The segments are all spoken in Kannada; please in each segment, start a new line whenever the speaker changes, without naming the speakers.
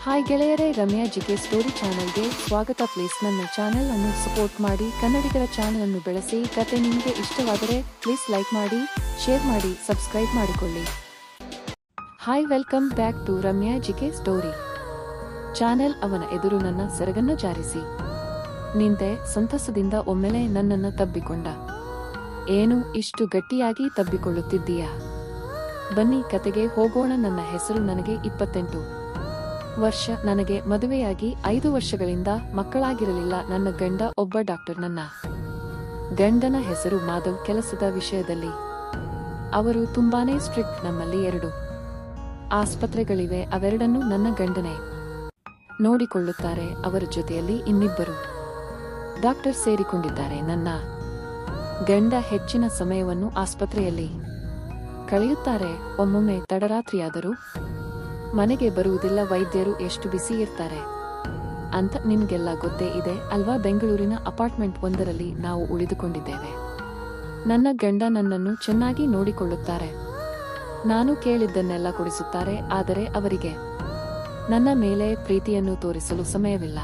ಹಾಯ್ ಗೆಳೆಯರೇ, ರಮ್ಯಾ ಜಿಕೆ ಸ್ಟೋರಿ ಚಾನೆಲ್ಗೆ ಸ್ವಾಗತ. ಪ್ಲೀಸ್ ನನ್ನ ಚಾನೆಲ್ ಅನ್ನು ಸಪೋರ್ಟ್ ಮಾಡಿ, ಕನ್ನಡಿಗರ ಚಾನೆಲ್ ಅನ್ನು ಬೆಳೆಸಿ. ಕತೆ ನಿಮಗೆ ಇಷ್ಟವಾದರೆ ಪ್ಲೀಸ್ ಲೈಕ್ ಮಾಡಿ, ಶೇರ್ ಮಾಡಿ, ಸಬ್ಸ್ಕ್ರೈಬ್ ಮಾಡಿಕೊಳ್ಳಿ. Hi, welcome back to Ramya GK story channel. ಅವನ ಎದುರು ನನ್ನ ಸೆರಗನ್ನು ಜಾರಿಸಿ ನಿಂತೆ. ಸಂತಸದಿಂದ ಒಮ್ಮೆಲೆ ನನ್ನನ್ನು ತಬ್ಬಿಕೊಂಡ. ಏನು ಇಷ್ಟು ಗಟ್ಟಿಯಾಗಿ ತಬ್ಬಿಕೊಳ್ಳುತ್ತಿದ್ದೀಯಾ? ಬನ್ನಿ ಕತೆಗೆ ಹೋಗೋಣ. ನನ್ನ ಹೆಸರು. ನನಗೆ 28 ವರ್ಷ. ನನಗೆ ಮದುವೆಯಾಗಿ 5 ವರ್ಷಗಳಿಂದ ಮಕ್ಕಳಾಗಿರಲಿಲ್ಲ. ನನ್ನ ಗಂಡ ಒಬ್ಬ ಡಾಕ್ಟರ್. ನನ್ನ ಗಂಡನ ಹೆಸರು ಮಾಧವ್. ಕೆಲಸದ ವಿಷಯದಲ್ಲಿ ಅವರು ತುಂಬಾನೇ ಸ್ಟ್ರಿಕ್ಟ್. ನಮ್ಮಲ್ಲಿ 2 ಆಸ್ಪತ್ರೆಗಳಿವೆ. ಅವೆರಡನ್ನೂ ನನ್ನ ಗಂಡನೇ ನೋಡಿಕೊಳ್ಳುತ್ತಾರೆ. ಅವರ ಜೊತೆಯಲ್ಲಿ ಇನ್ನಿಬ್ಬರು ಡಾಕ್ಟರ್ ಸೇರಿಕೊಂಡಿದ್ದಾರೆ. ನನ್ನ ಗಂಡ ಹೆಚ್ಚಿನ ಸಮಯವನ್ನು ಆಸ್ಪತ್ರೆಯಲ್ಲಿ ಕಳೆಯುತ್ತಾರೆ. ಒಮ್ಮೊಮ್ಮೆ ತಡರಾತ್ರಿಯಾದರೂ ಮನೆಗೆ ಬರುವುದಿಲ್ಲ. ವೈದ್ಯರು ಎಷ್ಟು ಬಿಸಿ ಇರ್ತಾರೆ ಅಂತ ನಿಮ್ಗೆಲ್ಲ ಗೊತ್ತೇ ಇದೆ ಅಲ್ವಾ? ಬೆಂಗಳೂರಿನ ಅಪಾರ್ಟ್ಮೆಂಟ್ ಒಂದರಲ್ಲಿ ನಾವು ಉಳಿದುಕೊಂಡಿದ್ದೇವೆ. ನನ್ನ ಗಂಡ ನನ್ನನ್ನು ಚೆನ್ನಾಗಿ ನೋಡಿಕೊಳ್ಳುತ್ತಾರೆ. ನಾನು ಕೇಳಿದ್ದನ್ನೆಲ್ಲ ಕೊಡಿಸುತ್ತಾರೆ. ಆದರೆ ಅವರಿಗೆ ನನ್ನ ಮೇಲೆ ಪ್ರೀತಿಯನ್ನು ತೋರಿಸಲು ಸಮಯವಿಲ್ಲ.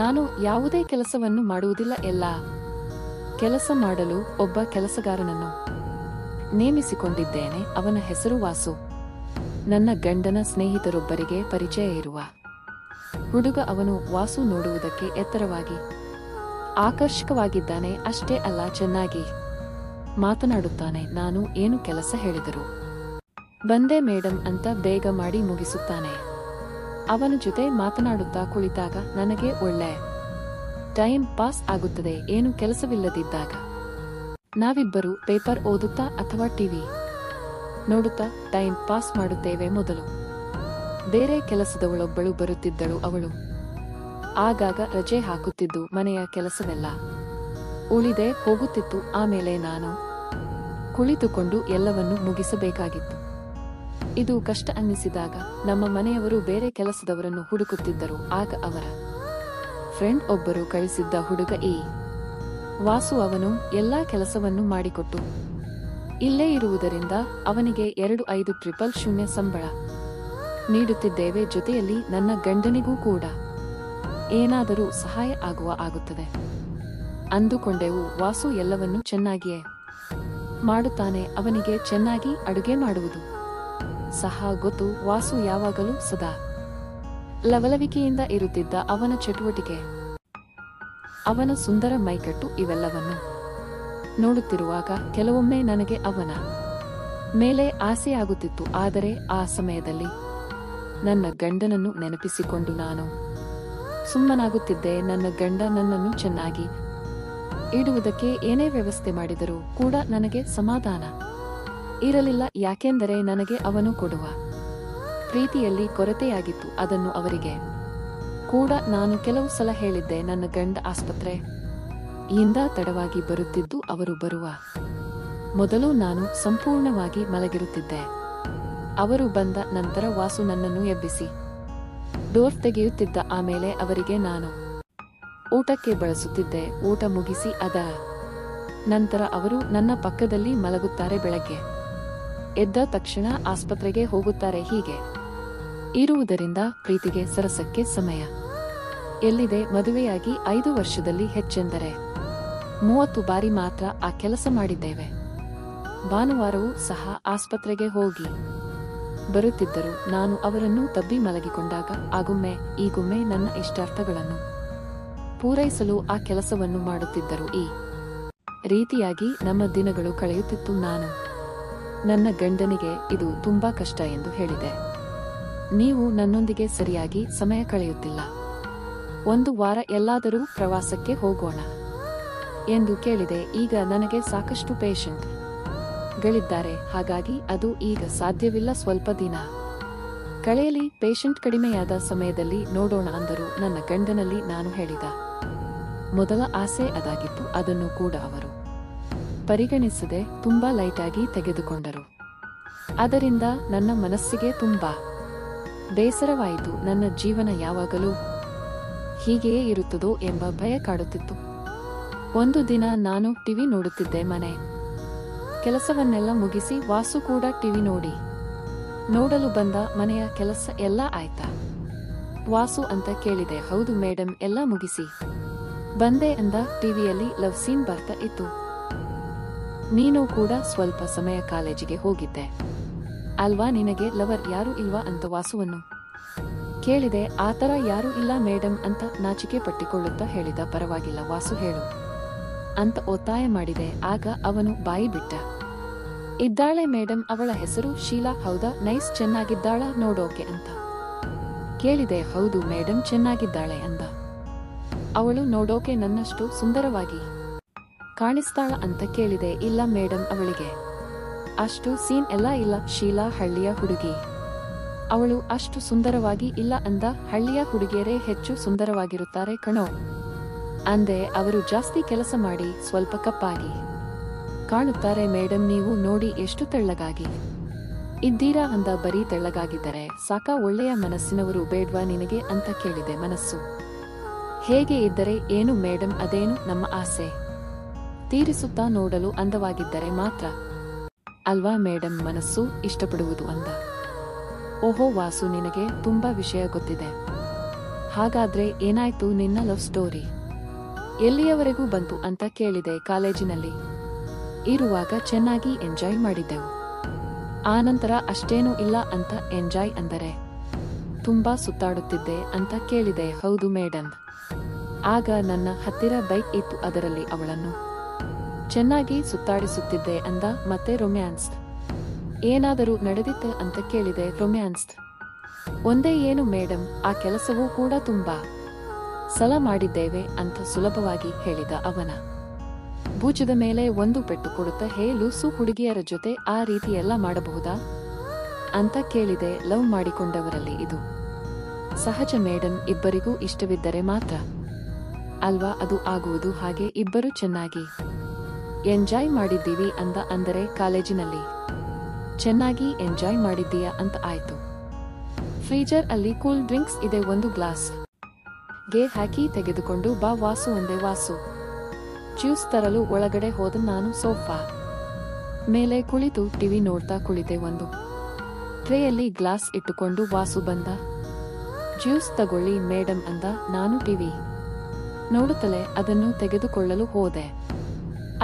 ನಾನು ಯಾವುದೇ ಕೆಲಸವನ್ನು ಮಾಡುವುದಿಲ್ಲ. ಎಲ್ಲ ಕೆಲಸ ಮಾಡಲು ಒಬ್ಬ ಕೆಲಸಗಾರನನ್ನು ನೇಮಿಸಿಕೊಂಡಿದ್ದೇನೆ. ಅವನ ಹೆಸರು ವಾಸು. ನನ್ನ ಗಂಡನ ಸ್ನೇಹಿತರೊಬ್ಬರಿಗೆ ಪರಿಚಯ ಇರುವ ಹುಡುಗ ಅವನು. ವಾಸು ನೋಡುವುದಕ್ಕೆ ಎತ್ತರವಾಗಿ ಆಕರ್ಷಕವಾಗಿದ್ದಾನೆ. ಅಷ್ಟೇ ಅಲ್ಲ, ಚೆನ್ನಾಗಿ ಮಾತನಾಡುತ್ತಾನೆ. ನಾನು ಏನು ಕೆಲಸ ಹೇಳಿದರು ಬಂದೆ ಮೇಡಮ್ ಅಂತ ಬೇಗ ಮಾಡಿ ಮುಗಿಸುತ್ತಾನೆ. ಅವನ ಜೊತೆ ಮಾತನಾಡುತ್ತಾ ಕುಳಿತಾಗ ನನಗೆ ಒಳ್ಳೆ ಟೈಮ್ ಪಾಸ್ ಆಗುತ್ತದೆ. ಏನು ಕೆಲಸವಿಲ್ಲದಿದ್ದಾಗ ನಾವಿಬ್ಬರು ಪೇಪರ್ ಓದುತ್ತಾ ಅಥವಾ ಟಿವಿ ನೋಡುತ್ತಾ ಟೈಮ್ ಪಾಸ್ ಮಾಡುತ್ತೇವೆ. ಮೊದಲು ಬೇರೆ ಕೆಲಸದವಳೊಬ್ಬಳು ಬರುತ್ತಿದ್ದಳು. ಅವಳು ಆಗಾಗ ರಜೆ ಹಾಕುತ್ತಿದ್ದು ಮನೆಯ ಕೆಲಸವೆಲ್ಲ ಉಳಿದೆ ಹೋಗುತ್ತಿತ್ತು. ಆಮೇಲೆ ನಾನು ಕುಳಿತುಕೊಂಡು ಎಲ್ಲವನ್ನೂ ಮುಗಿಸಬೇಕಾಗಿತ್ತು. ಇದು ಕಷ್ಟ ಅನ್ನಿಸಿದಾಗ ನಮ್ಮ ಮನೆಯವರು ಬೇರೆ ಕೆಲಸದವರನ್ನು ಹುಡುಕುತ್ತಿದ್ದರು. ಆಗ ಅವರ ಫ್ರೆಂಡ್ ಒಬ್ಬರು ಕಳಿಸಿದ್ದ ಹುಡುಗ ಈ ವಾಸು. ಅವನು ಎಲ್ಲಾ ಕೆಲಸವನ್ನು ಮಾಡಿಕೊಟ್ಟು ಇಲ್ಲೇ ಇರುವುದರಿಂದ ಅವನಿಗೆ 2,500 ಸಂಬಳ ನೀಡುತ್ತಿದ್ದೇವೆ. ಜೊತೆಯಲ್ಲಿ ನನ್ನ ಗಂಡನಿಗೂ ಕೂಡ ಏನಾದರೂ ಸಹಾಯ ಆಗುತ್ತದೆ ಅಂದುಕೊಂಡೆವು. ವಾಸು ಎಲ್ಲವನ್ನೂ ಚೆನ್ನಾಗಿಯೇ ಮಾಡುತ್ತಾನೆ. ಅವನಿಗೆ ಚೆನ್ನಾಗಿ ಅಡುಗೆ ಮಾಡುವುದು ಸಹ ಗೊತ್ತು. ವಾಸು ಯಾವಾಗಲೂ ಸದಾ ಲವಲವಿಕೆಯಿಂದ ಇರುತ್ತಿದ್ದ. ಅವನ ಚಟುವಟಿಕೆ, ಅವನ ಸುಂದರ ಮೈಕಟ್ಟು ಇವೆಲ್ಲವನ್ನು ನೋಡುತ್ತಿರುವಾಗ ಕೆಲವೊಮ್ಮೆ ನನಗೆ ಅವನ ಮೇಲೆ ಆಸೆಯಾಗುತ್ತಿತ್ತು. ಆದರೆ ಆ ಸಮಯದಲ್ಲಿ ನನ್ನ ಗಂಡನನ್ನು ನೆನಪಿಸಿಕೊಂಡು ನಾನು ಸುಮ್ಮನಾಗುತ್ತಿದ್ದೆ. ನನ್ನ ಗಂಡ ನನ್ನನ್ನು ಚೆನ್ನಾಗಿ ಇಡುವುದಕ್ಕೆ ಏನೇ ವ್ಯವಸ್ಥೆ ಮಾಡಿದರೂ ಕೂಡ ನನಗೆ ಸಮಾಧಾನ ಇರಲಿಲ್ಲ. ಯಾಕೆಂದರೆ ನನಗೆ ಅವನು ಕೊಡುವ ಪ್ರೀತಿಯಲ್ಲಿ ಕೊರತೆಯಾಗಿತ್ತು. ಅದನ್ನು ಅವರಿಗೆ ಕೂಡ ನಾನು ಕೆಲವು ಸಲ ಹೇಳಿದ್ದೆ. ನನ್ನ ಗಂಡ ಆಸ್ಪತ್ರೆಯಿಂದ ತಡವಾಗಿ ಬರುತ್ತಿದ್ದು ಅವರು ಬರುವ ಮೊದಲು ನಾನು ಸಂಪೂರ್ಣವಾಗಿ ಮಲಗಿರುತ್ತಿದ್ದೆ. ಅವರು ಬಂದ ನಂತರ ವಾಸು ನನ್ನನ್ನು ಎಬ್ಬಿಸಿ ಡೋರ್ ತೆಗೆಯುತ್ತಿದ್ದ. ಆಮೇಲೆ ಅವರಿಗೆ ನಾನು ಊಟಕ್ಕೆ ಬಳಸುತ್ತಿದ್ದೆ. ಊಟ ಮುಗಿಸಿ ಅದರ ನಂತರ ಅವರು ನನ್ನ ಪಕ್ಕದಲ್ಲಿ ಮಲಗುತ್ತಾರೆ. ಬೆಳಗ್ಗೆ ಎದ್ದ ತಕ್ಷಣ ಆಸ್ಪತ್ರೆಗೆ ಹೋಗುತ್ತಾರೆ. ಹೀಗೆ ಇರುವುದರಿಂದ ಪ್ರೀತಿಗೆ ಸರಸಕ್ಕೆ ಸಮಯ ಎಲ್ಲಿದೆ? ಮದುವೆಯಾಗಿ 5 ವರ್ಷದಲ್ಲಿ ಹೆಚ್ಚೆಂದರೆ 30 ಬಾರಿ ಮಾತ್ರ ಆ ಕೆಲಸ ಮಾಡಿದ್ದೇವೆ. ಭಾನುವಾರವೂ ಸಹ ಆಸ್ಪತ್ರೆಗೆ ಹೋಗಿ ಬರುತ್ತಿದ್ದರು. ನಾನು ಅವರನ್ನು ತಬ್ಬಿ ಮಲಗಿಕೊಂಡಾಗ ಆಗೊಮ್ಮೆ ಈಗೊಮ್ಮೆ ನನ್ನ ಇಷ್ಟಾರ್ಥಗಳನ್ನು ಪೂರೈಸಲು ಆ ಕೆಲಸವನ್ನು ಮಾಡುತ್ತಿದ್ದರು. ಈ ರೀತಿಯಾಗಿ ನಮ್ಮ ದಿನಗಳು ಕಳೆಯುತ್ತಿತ್ತು. ನಾನು ನನ್ನ ಗಂಡನಿಗೆ ಇದು ತುಂಬಾ ಕಷ್ಟ ಎಂದು ಹೇಳಿದೆ. ನೀವು ನನ್ನೊಂದಿಗೆ ಸರಿಯಾಗಿ ಸಮಯ ಕಳೆಯುತ್ತಿಲ್ಲ. ಒಂದು ವಾರ ಎಲ್ಲಾದರೂ ಪ್ರವಾಸಕ್ಕೆ ಹೋಗೋಣ ಎಂದು ಕೇಳಿದೆ. ಈಗ ನನಗೆ ಸಾಕಷ್ಟು ಪೇಷಂಟ್ ಗಳಿದ್ದಾರೆ. ಹಾಗಾಗಿ ಅದು ಈಗ ಸಾಧ್ಯವಿಲ್ಲ. ಸ್ವಲ್ಪ ದಿನ ಕಳೆಯಲಿ. ಪೇಷಂಟ್ ಕಡಿಮೆಯಾದ ಸಮಯದಲ್ಲಿ ನೋಡೋಣ ಅಂದರು. ನನ್ನ ಗಂಡನಲ್ಲಿ ನಾನು ಹೇಳಿದ ಮೊದಲ ಆಸೆ ಅದಾಗಿತ್ತು. ಅದನ್ನು ಕೂಡ ಅವರು ಪರಿಗಣಿಸದೆ ತುಂಬಾ ಲೈಟಾಗಿ ತೆಗೆದುಕೊಂಡರು. ಅದರಿಂದ ನನ್ನ ಮನಸ್ಸಿಗೆ ತುಂಬಾ ಬೇಸರವಾಯಿತು. ನನ್ನ ಜೀವನ ಯಾವಾಗಲೂ ಹೀಗೆಯೇ ಇರುತ್ತದೋ ಎಂಬ ಭಯ ಕಾಡುತ್ತಿತ್ತು. ಒಂದು ದಿನ ನಾನು ಟಿವಿ ನೋಡುತ್ತಿದ್ದೆ. ಮನೆ ಕೆಲಸವನ್ನೆಲ್ಲ ಮುಗಿಸಿ ವಾಸು ಕೂಡ ಟಿವಿ ನೋಡಲು ಬಂದ. ಮನೆಯ ಕೆಲಸ ಎಲ್ಲ ಆಯ್ತಾ ವಾಸು ಅಂತ ಕೇಳಿದೆ. ಹೌದು ಮೇಡಮ್, ಎಲ್ಲ ಮುಗಿಸಿ ಬಂದೆ ಅಂದ. ಟಿವಿಯಲ್ಲಿ ಲವ್ ಸೀನ್ ಬರ್ತಾ ಇತ್ತು. ನೀನು ಕೂಡ ಸ್ವಲ್ಪ ಸಮಯ ಕಾಲೇಜಿಗೆ ಹೋಗಿದ್ದೆ ಅಲ್ವಾ? ನಿನಗೆ ಲವರ್ ಯಾರು ಇಲ್ವಾ ಅಂತ ವಾಸುವನ್ನು ಕೇಳಿದೆ. ಆತರ ಯಾರೂ ಇಲ್ಲ ಮೇಡಮ್ ಅಂತ ನಾಚಿಕೆ ಪಟ್ಟಿಕೊಳ್ಳುತ್ತಾ ಹೇಳಿದ. ಪರವಾಗಿಲ್ಲ ವಾಸು, ಹೇಳು ಅಂತ ಒತ್ತಾಯ ಮಾಡಿದೆ. ಆಗ ಅವನು ಬಾಯಿ ಬಿಟ್ಟ. ಇದ್ದಾಳೆ ಮೇಡಮ್, ಅವಳ ಹೆಸರು ಶೀಲಾ. ಹೌದಾ? ನೈಸ್, ಚೆನ್ನಾಗಿದ್ದಾಳ ನೋಡೋಕೆ ಅಂತ ಕೇಳಿದೆ. ಹೌದು ಮೇಡಮ್, ಚೆನ್ನಾಗಿದ್ದಾಳೆ ಅಂದ. ಅವಳು ನೋಡೋಕೆ ನನ್ನಷ್ಟು ಸುಂದರವಾಗಿ ಕಾಣಿಸ್ತಾಳ ಅಂತ ಕೇಳಿದೆ. ಇಲ್ಲ ಮೇಡಮ್, ಅವಳಿಗೆ ಅಷ್ಟು ಸೀನ್ ಎಲ್ಲ ಇಲ್ಲ. ಶೀಲಾ ಹಳ್ಳಿಯ ಹುಡುಗಿ, ಅವಳು ಅಷ್ಟು ಸುಂದರವಾಗಿ ಇಲ್ಲ ಅಂದ. ಹಳ್ಳಿಯ ಹುಡುಗಿಯರೇ ಹೆಚ್ಚು ಸುಂದರವಾಗಿರುತ್ತಾರೆ ಕಣೋ ಅಂದೆ. ಅವರು ಜಾಸ್ತಿ ಕೆಲಸ ಮಾಡಿ ಸ್ವಲ್ಪ ಕಪ್ಪಾಗಿ ಕಾಣುತ್ತಾರೆ ಮೇಡಮ್, ನೀವು ನೋಡಿ ಎಷ್ಟು ತೆಳ್ಳಗಾಗಿ ಇದ್ದೀರಾ ಅಂದ. ಬರೀ ತೆಳ್ಳಗಾಗಿದ್ದರೆ ಸಾಕ? ಒಳ್ಳೆಯ ಮನಸ್ಸಿನವರು ಬೇಡ್ವಾ ನಿನಗೆ ಅಂತ ಕೇಳಿದೆ. ಮನಸ್ಸು ಹೇಗೆ ಇದ್ದರೆ ಏನು ಮೇಡಮ್? ಅದೇನು ನಮ್ಮ ಆಸೆ ತೀರಿಸುತ್ತಾ ನೋಡಲು ಅಂದವಾಗಿದ್ದರೆ ಮಾತ್ರ ಅಲ್ವಾ ಮೇಡಮ್ ಮನಸ್ಸು ಇಷ್ಟಪಡುವುದು ಅಂದ. ಓಹೋ ವಾಸು, ನಿನಗೆ ತುಂಬಾ ವಿಷಯ ಗೊತ್ತಿದೆ. ಹಾಗಾದ್ರೆ ಏನಾಯ್ತು ನಿನ್ನ ಲವ್ ಸ್ಟೋರಿ? ಎಲ್ಲಿಯವರೆಗೂ ಬಂತು ಅಂತ ಕೇಳಿದೆ. ಕಾಲೇಜಿನಲ್ಲಿ ಇರುವಾಗ ಚೆನ್ನಾಗಿ ಎಂಜಾಯ್ ಮಾಡಿದ್ದೆವು. ಆನಂತರ ಅಷ್ಟೇನೂ ಇಲ್ಲ ಅಂತ. ಎಂಜಾಯ್ ಅಂದರೆ ತುಂಬಾ ಸುತ್ತಾಡುತ್ತಿದ್ದೆ ಅಂತ ಕೇಳಿದೆ. ಹೌದು ಮೇಡಮ್, ಆಗ ನನ್ನ ಹತ್ತಿರ ಬೈಕ್ ಇತ್ತು, ಅದರಲ್ಲಿ ಅವಳನ್ನು ಚೆನ್ನಾಗಿ ಸುತ್ತಾಡಿಸುತ್ತಿದ್ದೆ ಅಂದ. ಮತ್ತೆ ರೊಮ್ಯಾನ್ಸ್ ಏನಾದರೂ ನಡೆದಿತ್ತೆ ಅಂತ ಕೇಳಿದೆ. ರೊಮ್ಯಾನ್ಸ್ ಒಂದೇ ಏನು ಮೇಡಮ್, ಆ ಕೆಲಸವೂ ಕೂಡ ತುಂಬಾ ಸಲ ಮಾಡಿದ್ದೇವೆ ಅಂತ ಸುಲಭವಾಗಿ ಹೇಳಿದ. ಅವನ ಭುಜದ ಮೇಲೆ ಒಂದು ಪೆಟ್ಟು ಕೊಡುತ್ತಾ, ಹೇ ಲೂಸು, ಹುಡುಗಿಯರ ಜೊತೆ ಆ ರೀತಿ ಎಲ್ಲ ಮಾಡಬಹುದಾ ಅಂತ ಕೇಳಿದೆ. ಲವ್ ಮಾಡಿಕೊಂಡವರಲ್ಲಿ ಇದು ಸಹಜ ಮೇಡಮ್, ಇಬ್ಬರಿಗೂ ಇಷ್ಟವಿದ್ದರೆ ಮಾತ್ರ ಅಲ್ವಾ ಅದು ಆಗುವುದು. ಹಾಗೆ ಇಬ್ಬರು ಚೆನ್ನಾಗಿ ಎಂಜಾಯ್ ಮಾಡಿದ್ದೀವಿ ಅಂದ. ಅಂದರೆ ಕಾಲೇಜಿನಲ್ಲಿ ಚೆನ್ನಾಗಿ ಎಂಜಾಯ್ ಮಾಡಿದ್ದೀಯಾ ಅಂತ ಆಯ್ತು. ಫ್ರೀಜರ್ ಅಲ್ಲಿ ಕೂಲ್ ಡ್ರಿಂಕ್ಸ್ ಇದೆ, ಒಂದು ಗ್ಲಾಸ್ ಗೆ ಹಾಕಿ ತೆಗೆದುಕೊಂಡು ಬಾ ವಾಸು ಅಂದೆ. ವಾಸು ಜ್ಯೂಸ್ ತರಲು ಒಳಗಡೆ ಹೋದ. ನಾನು ಸೋಫಾ ಮೇಲೆ ಕುಳಿತು ಟಿವಿ ನೋಡ್ತಾ ಕುಳಿತೆ. ಒಂದು ಟ್ರೇಯಲ್ಲಿ ಗ್ಲಾಸ್ ಇಟ್ಟುಕೊಂಡು ವಾಸು ಬಂದ. ಜ್ಯೂಸ್ ತಗೊಳ್ಳಿ ಮೇಡಮ್ ಅಂದ. ನಾನು ಟಿವಿ ನೋಡುತ್ತಲೇ ಅದನ್ನು ತೆಗೆದುಕೊಳ್ಳಲು ಹೋದೆ.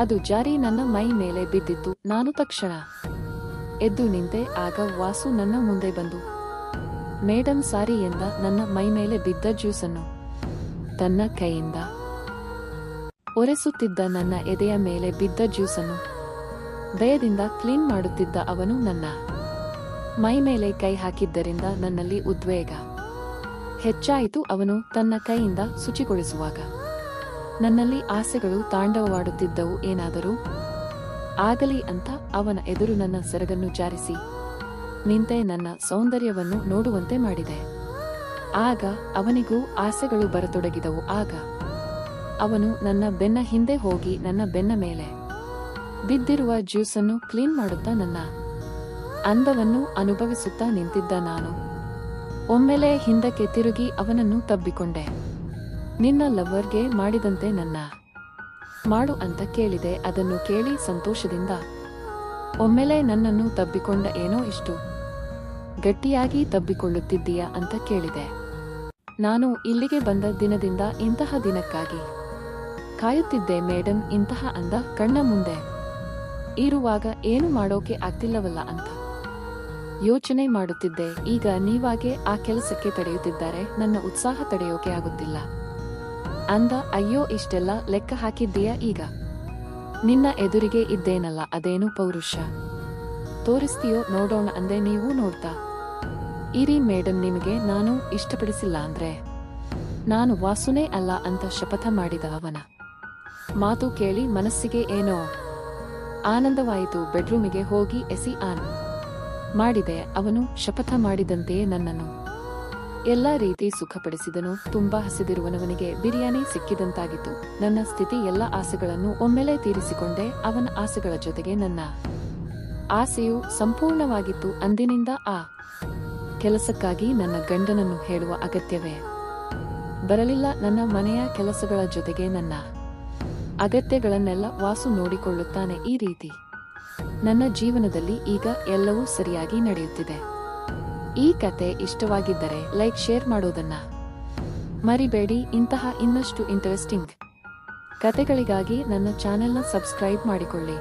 ಅದು ಜಾರಿ ನನ್ನ ಮೈ ಮೇಲೆ ಬಿದ್ದಿತ್ತು. ನಾನು ತಕ್ಷಣ ಎದ್ದು ನಿಂತೆ. ಆಗ ವಾಸು ನನ್ನ ಮುಂದೆ ಬಂದು, ಮೇಡಮ್ ಸಾರಿ ಎಂದ. ನನ್ನ ಮೈ ಮೇಲೆ ಬಿದ್ದ ಜ್ಯೂಸನ್ನು ತನ್ನ ಕೈಯಿಂದ ಒರೆಸುತ್ತಿದ್ದ. ನನ್ನ ಎದೆಯ ಮೇಲೆ ಬಿದ್ದ ಜ್ಯೂಸನ್ನು ಭಯದಿಂದ ಕ್ಲೀನ್ ಮಾಡುತ್ತಿದ್ದ ಅವನು ನನ್ನ ಮೈ ಮೇಲೆ ಕೈ ಹಾಕಿದ್ದರಿಂದ ನನ್ನಲ್ಲಿ ಉದ್ವೇಗ ಹೆಚ್ಚಾಯಿತು. ಅವನು ತನ್ನ ಕೈಯಿಂದ ಶುಚಿಗೊಳಿಸುವಾಗ ನನ್ನಲ್ಲಿ ಆಸೆಗಳು ತಾಂಡವವಾಡುತ್ತಿದ್ದವು. ಏನಾದರೂ ಆಗಲಿ ಅಂತ ಅವನ ಎದುರು ನನ್ನ ಸೆರಗನ್ನು ಜಾರಿಸಿ ನಿಂತೆ ನನ್ನ ಸೌಂದರ್ಯವನ್ನು ನೋಡುವಂತೆ ಮಾಡಿದೆ. ಆಗ ಅವನಿಗೂ ಆಸೆಗಳು ಬರತೊಡಗಿದವು. ಆಗ ಅವನು ನನ್ನ ಬೆನ್ನ ಹಿಂದೆ ಹೋಗಿ ನನ್ನ ಬೆನ್ನ ಮೇಲೆ ಬಿದ್ದಿರುವ ಜ್ಯೂಸನ್ನು ಕ್ಲೀನ್ ಮಾಡುತ್ತಾ ನನ್ನ ಅಂದವನ್ನು ಅನುಭವಿಸುತ್ತಾ ನಿಂತಿದ್ದ. ನಾನು ಒಮ್ಮೆಲೆ ಹಿಂದಕ್ಕೆ ತಿರುಗಿ ಅವನನ್ನು ತಬ್ಬಿಕೊಂಡೆ. ನಿನ್ನ ಲವರ್ಗೆ ಮಾಡಿದಂತೆ ನನ್ನ ಮಾಡು ಅಂತ ಕೇಳಿದೆ. ಅದನ್ನು ಕೇಳಿ ಸಂತೋಷದಿಂದ ಒಮ್ಮೆಲೆ ನನ್ನನ್ನು ತಬ್ಬಿಕೊಂಡ. ಏನೋ ಇಷ್ಟು ಗಟ್ಟಿಯಾಗಿ ತಬ್ಬಿಕೊಳ್ಳುತ್ತಿದ್ದೀಯಾ ಅಂತ ಕೇಳಿದೆ. ನಾನು ಇಲ್ಲಿಗೆ ಬಂದ ದಿನದಿಂದ ಇಂತಹ ದಿನಕ್ಕಾಗಿ ಕಾಯುತ್ತಿದ್ದೆ ಮೇಡಮ್ ಇಂತಹ ಅಂದ. ಕಣ್ಣ ಮುಂದೆ ಇರುವಾಗ ಏನು ಮಾಡೋಕೆ ಆಗ್ತಿಲ್ಲವಲ್ಲ ಅಂತ ಯೋಚನೆ ಮಾಡುತ್ತಿದ್ದೆ. ಈಗ ನೀವಾಗೆ ಆ ಕೆಲಸಕ್ಕೆ ತಡೆಯುತ್ತಿದ್ದಾರೆ, ನನ್ನ ಉತ್ಸಾಹ ತಡೆಯೋಕೆ ಆಗುತ್ತಿಲ್ಲ ಅಂದ. ಅಯ್ಯೋ, ಇಷ್ಟೆಲ್ಲ ಲೆಕ್ಕ ಹಾಕಿದ್ದೀಯಾ? ಈಗ ನಿನ್ನ ಎದುರಿಗೆ ಇದ್ದೇನಲ್ಲ, ಅದೇನು ಪೌರುಷ ತೋರಿಸ್ತೀಯೋ ನೋಡೋಣ ಅಂದೆ. ನೀವು ನೋಡ್ತಾ ಇರಿ ಮೇಡಮ್, ನಿಮಗೆ ನಾನು ಇಷ್ಟಪಡಿಸಿಲ್ಲ ಅಂದ್ರೆ ನಾನು ವಾಸುನೇ ಅಲ್ಲ ಅಂತ ಶಪಥ ಮಾಡಿದ. ಅವನ ಮಾತು ಕೇಳಿ ಮನಸ್ಸಿಗೆ ಏನೋ ಆನಂದವಾಯಿತು. ಬೆಡ್ರೂಮಿಗೆ ಹೋಗಿ ಎಸಿ ಆನ್ ಮಾಡಿದೆ. ಅವನು ಶಪಥ ಮಾಡಿದಂತೆಯೇ ನನ್ನನ್ನು ಎಲ್ಲ ರೀತಿ ಸುಖಪಡಿಸಿದನು. ತುಂಬಾ ಹಸಿದಿರುವನವನಿಗೆ ಬಿರಿಯಾನಿ ಸಿಕ್ಕಿದಂತಾಗಿತ್ತು. ನನ್ನ ಸ್ಥಿತಿ ಎಲ್ಲ ಆಸೆಗಳನ್ನು ಒಮ್ಮೆಲೆ ತೀರಿಸಿಕೊಂಡೆ. ಅವನ ಆಸೆಗಳ ಜೊತೆಗೆ ನನ್ನ ಆಸೆಯು ಸಂಪೂರ್ಣವಾಗಿತ್ತು. ಅಂದಿನಿಂದ ಆ ಕೆಲಸಕ್ಕಾಗಿ ನನ್ನ ಗಂಡನನ್ನು ಹೇಳುವ ಅಗತ್ಯವೇ ಬರಲಿಲ್ಲ. ನನ್ನ ಮನೆಯ ಕೆಲಸಗಳ ಜೊತೆಗೆ ನನ್ನ ಅಗತ್ಯಗಳನ್ನೆಲ್ಲ ವಾಸು ನೋಡಿಕೊಳ್ಳುತ್ತಾನೆ. ಈ ರೀತಿ ನನ್ನ ಜೀವನದಲ್ಲಿ ಈಗ ಎಲ್ಲವೂ ಸರಿಯಾಗಿ ನಡೆಯುತ್ತಿದೆ. ಈ ಕತೆ ಇಷ್ಟವಾಗಿದ್ದರೆ ಲೈಕ್, ಶೇರ್ ಮಾಡೋದನ್ನ ಮರಿಬೇಡಿ, ಇಂತಹ ಇನ್ನಷ್ಟು ಇಂಟ್ರೆಸ್ಟಿಂಗ್ ಕತೆಗಳಿಗಾಗಿ ನನ್ನ ಚಾನೆಲ್ನ ಸಬ್ಸ್ಕ್ರೈಬ್ ಮಾಡಿಕೊಳ್ಳಿ.